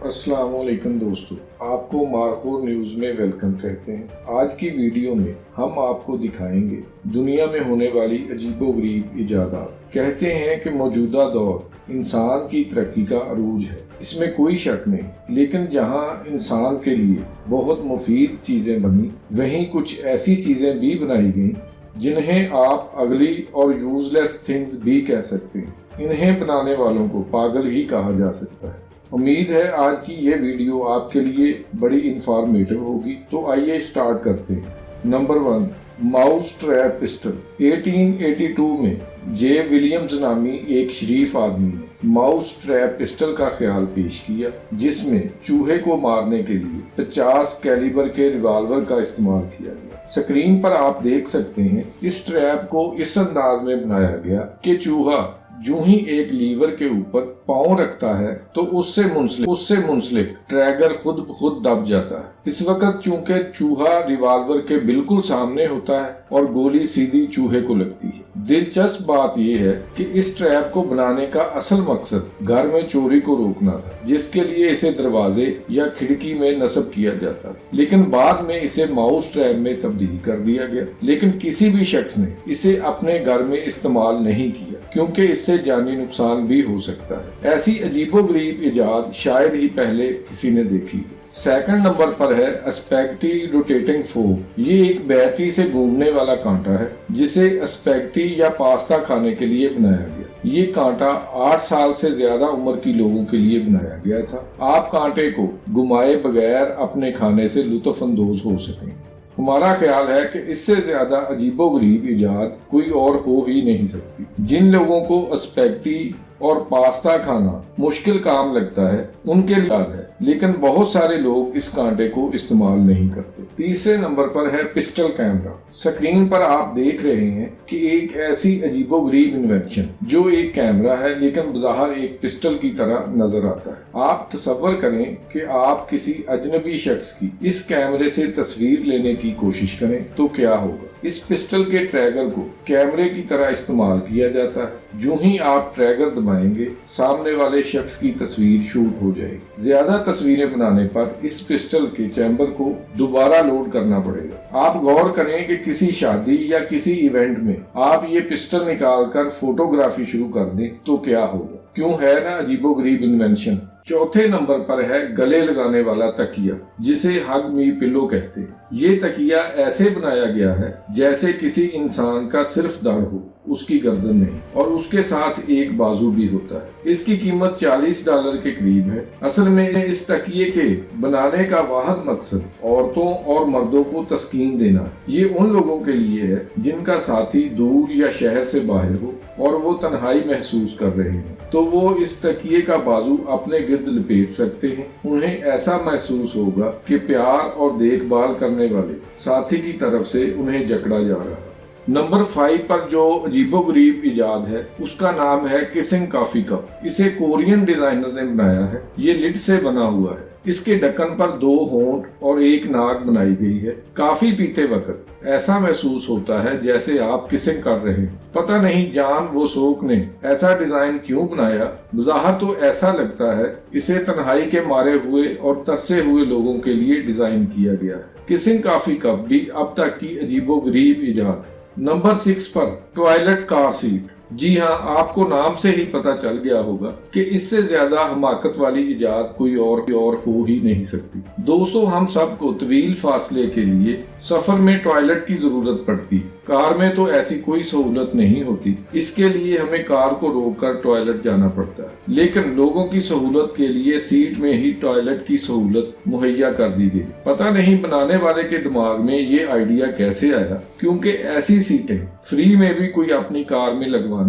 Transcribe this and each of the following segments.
अस्सलाम वालेकुम दोस्तों, आपको मारखोर न्यूज़ में वेलकम कहते हैं। आज की वीडियो में हम आपको दिखाएंगे दुनिया में होने वाली अजीबोगरीब इजादात। कहते हैं कि मौजूदा दौर इंसान की तरक्की का अरूज है, इसमें कोई शक नहीं। लेकिन जहां इंसान के लिए बहुत मुफीद चीजें बनी, वहीं कुछ ऐसी चीजें भी बनाई गईं जिन्हें आप अगली और यूजलेस थिंग्स भी कह सकते हैं। इन्हें बनाने वालों को पागल ही कहा जा सकता है। उम्मीद है आज की ये वीडियो आपके लिए बड़ी इंफॉर्मेटिव होगी, तो आइए स्टार्ट करते हैं। Number 1, mouse trap pistol. 1882 में जे विलियम्स नामी एक शरीफ आदमी ने माउस ट्रैप पिस्टल का ख्याल पेश किया, जिसमें चूहे को मारने के लिए 50 कैलिबर के रिवाल्वर का इस्तेमाल किया गया। स्क्रीन पर आप देख सकते हैं, इस ट्रैप को इस अंदाज में बनाया गया कि चूहा जो ही एक लीवर के ऊपर पांव रखता है तो उससे मुंसलिक ट्रैगर खुद दब जाता है। इस वक्त चूंकि चूहा रिवाल्वर के बिल्कुल सामने होता है और गोली सीधी चूहे को लगती है। दिलचस्प बात यह है कि इस ट्रैप को बनाने का असल मकसद घर में चोरी को रोकना था, जिसके लिए इसे दरवाजे या खिड़की में नस्ब किया जाता, लेकिन बाद में इसे माउस ट्रैप में तब्दील कर दिया गया। लेकिन किसी भी शख्स ने इसे अपने घर में इस्तेमाल नहीं किया, क्योंकि इससे जानी नुकसान भी हो सकता है। ऐसी अजीबोगरीब इजाद शायद ही पहले किसी ने देखी। सेकंड नंबर पर है स्पैगेटी रोटेटिंग फोर्क। ये एक बैटरी से घूमने वाला कांटा है, जिसे स्पैगेटी या पास्ता खाने के लिए बनाया गया। ये कांटा 8 साल से ज्यादा उम्र की लोगों के लिए बनाया गया था। आप कांटे को घुमाए बगैर अपने खाने से लुत्फ अंदोज हो सकें। हमारा ख्याल है कि इससे ज्यादा अजीबोगरीब इजाद कोई और हो ही नहीं सकती। जिन लोगों को स्पैगेटी और पास्ता खाना मुश्किल काम लगता है, उनके लिए है, लेकिन बहुत सारे लोग इस कांटे को इस्तेमाल नहीं करते। तीसरे नंबर पर है पिस्टल कैमरा। स्क्रीन पर आप देख रहे हैं कि एक ऐसी अजीबोगरीब इन्वेंशन जो एक कैमरा है, लेकिन बज़ाहिर एक पिस्टल की तरह नजर आता है। आप तसव्वुर करें कि आप किसी अजनबी शख्स की इस कैमरे से तस्वीर लेने की कोशिश करें तो क्या होगा। इस पिस्टल के ट्रैगर को कैमरे की तरह इस्तेमाल किया जाता है। जो ही आप ट्रैगर दबाएंगे, सामने वाले शख्स की तस्वीर शूट हो जाएगी। ज्यादा तस्वीरें बनाने पर इस पिस्टल के चैम्बर को दोबारा लोड करना पड़ेगा। आप गौर करें कि किसी शादी या किसी इवेंट में आप ये पिस्टल निकाल कर फोटोग्राफी शुरू कर दें तो क्या होगा। क्यों है ना अजीबोगरीब इन्वेंशन। चौथे नंबर पर है गले लगाने वाला तकिया, जिसे हग मी पिलो कहते हैं। ये तकिया ऐसे बनाया गया है जैसे किसी इंसान का सिर्फ धड़ हो, उसकी गर्दन नहीं, और उसके साथ एक बाजू भी होता है। इसकी कीमत $40 के करीब है। असल में इस तकिए के बनाने का वाहिद मकसद औरतों और मर्दों को तस्कीन देना। ये उन लोगों के लिए है जिनका साथी दूर या शहर से बाहर हो और वो तन्हाई महसूस कर रहे हैं, तो वो इस तकिए का बाजू अपने गिर्द लपेट सकते हैं। उन्हें ऐसा महसूस होगा कि प्यार और देखभाल करने वाले साथी की तरफ से उन्हें जकड़ा जा रहा है। नंबर 5 पर जो अजीबोगरीब इजाद है, उसका नाम है किसिंग कॉफी कप। इसे कोरियन डिजाइनर ने बनाया है। ये लिड से बना हुआ है। इसके ढक्कन पर 2 होंठ और एक नाक बनाई गई है। काफी पीते वक्त ऐसा महसूस होता है जैसे आप किसिंग कर रहे हैं। पता नहीं जान वो सोक ने ऐसा डिजाइन क्यों बनाया। बज़ाहिर तो ऐसा लगता है इसे तन्हाई के मारे हुए और तरसे हुए लोगों के लिए डिजाइन किया गया है। किसिंग कॉफी कप भी अब तक की अजीबोगरीब इजाद है। नंबर 6 पर टॉयलेट कार सीट। जी हाँ, आपको नाम से ही पता चल गया होगा कि इससे ज्यादा हमाकत वाली इजाद कोई और हो ही नहीं सकती। दोस्तों, हम सबको तवील फासले के लिए सफर में टॉयलेट की जरूरत पड़ती। कार में तो ऐसी कोई सहूलत नहीं होती। इसके लिए हमें कार को रोककर टॉयलेट जाना पड़ता है। लेकिन लोगों की सहूलत के लिए सीट में ही टॉयलेट की सहूलत मुहैया कर दी गई। पता नहीं बनाने वाले के दिमाग में ये आइडिया कैसे आया, क्योंकि ऐसी सीटें फ्री में भी कोई अपनी कार में लगवाना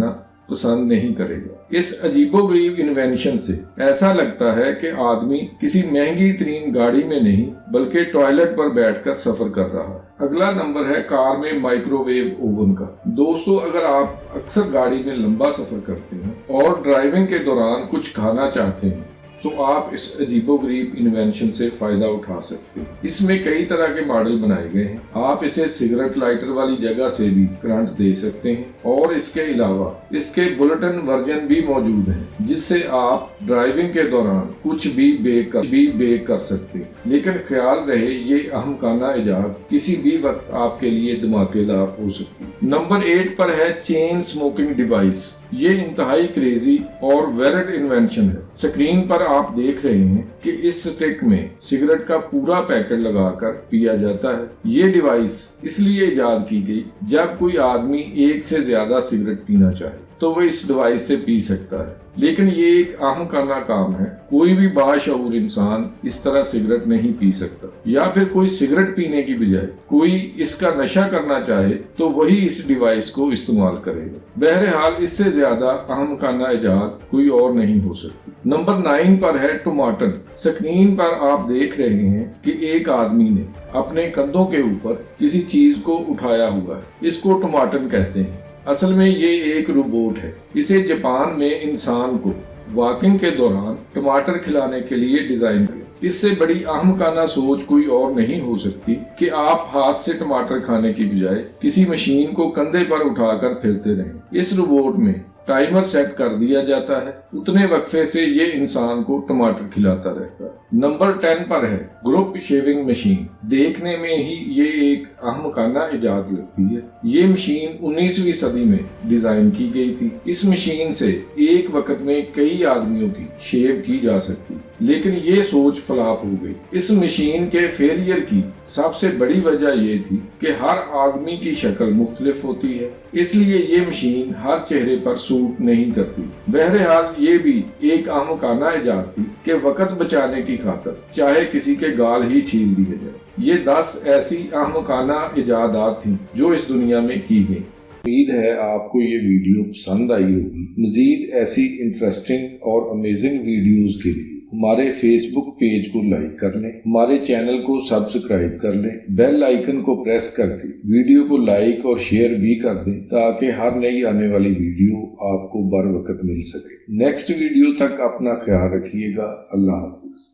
पसंद नहीं करेगा। इस अजीबोगरीब इन्वेंशन से ऐसा लगता है कि आदमी किसी महंगी तरीन गाड़ी में नहीं बल्कि टॉयलेट पर बैठकर सफर कर रहा है। अगला नंबर है कार में माइक्रोवेव ओवन का। दोस्तों, अगर आप अक्सर गाड़ी में लंबा सफर करते हैं और ड्राइविंग के दौरान कुछ खाना चाहते हैं, तो आप इस अजीबोगरीब इन्वेंशन से फायदा उठा सकते हैं। इसमें कई तरह के मॉडल बनाए गए हैं। आप इसे सिगरेट लाइटर वाली जगह से भी करंट दे सकते हैं और इसके अलावा इसके बुलेटिन वर्जन भी मौजूद हैं, जिससे आप ड्राइविंग के दौरान कुछ भी बेक कर सकते हैं। लेकिन ख्याल रहे ये अहमकाना इजाद किसी भी वक्त आपके लिए धमाकेदार हो सकती है। नंबर 8 पर है चेन स्मोकिंग डिवाइस। ये इंतहाई क्रेजी और वेरिड इन्वेंशन है। स्क्रीन पर आप देख रहे हैं कि इस स्टिक में सिगरेट का पूरा पैकेट लगाकर पिया जाता है। ये डिवाइस इसलिए इजाद की गई जब कोई आदमी एक से ज्यादा सिगरेट पीना चाहे तो वो इस डिवाइस से पी सकता है। लेकिन ये एक अहमकाना काम है। कोई भी बाशऊर इंसान इस तरह सिगरेट नहीं पी सकता, या फिर कोई सिगरेट पीने की बजाय कोई इसका नशा करना चाहे तो वही इस डिवाइस को इस्तेमाल करेगा। बहरहाल इससे ज्यादा अहमकाना इजाद कोई और नहीं हो सकती। नंबर 9 पर है टमाटन। स्क्रीन पर आप देख रहे हैं कि एक आदमी ने अपने कंधों के ऊपर किसी चीज को उठाया हुआ है। इसको टमाटन कहते हैं। असल में ये एक रोबोट है। इसे जापान में इंसान को वॉकिंग के दौरान टमाटर खिलाने के लिए डिजाइन किया। इससे बड़ी अहमकाना सोच कोई और नहीं हो सकती कि आप हाथ से टमाटर खाने की बजाय किसी मशीन को कंधे पर उठाकर फिरते रहें। इस रोबोट में टाइमर सेट कर दिया जाता है। उतने वक्फे से ये इंसान को टमाटर खिलाता रहता है। नंबर 10 पर है ग्रुप शेविंग मशीन। देखने में ही ये एक अहमकाना इजाद लगती है। ये मशीन 19वीं सदी में डिजाइन की गई थी। इस मशीन से एक वक्त में कई आदमियों की शेव की जा सकती, लेकिन ये सोच फ्लॉप हो गई। इस मशीन के फेलियर की सबसे बड़ी वजह ये थी कि हर आदमी की शक्ल मुख्तलिफ होती है, इसलिए ये मशीन हर चेहरे पर सूट नहीं करती। बहरहाल ये भी एक अहमकाना इजाद थी कि वक्त बचाने की खातिर चाहे किसी के गाल ही छील दिए जाए। ये 10 ऐसी अहमकाना इजादात थी जो इस दुनिया में की गई। उम्मीद है आपको ये वीडियो पसंद आई होगी। मजीद ऐसी इंटरेस्टिंग और अमेजिंग वीडियोस के लिए हमारे फेसबुक पेज को लाइक कर लें, हमारे चैनल को सब्सक्राइब कर लें, बेल आइकन को प्रेस करके वीडियो को लाइक और शेयर भी कर दें ताकि हर नई आने वाली वीडियो आपको बर वक्त मिल सके। नेक्स्ट वीडियो तक अपना ख्याल रखिएगा। अल्लाह हाफ़िज़।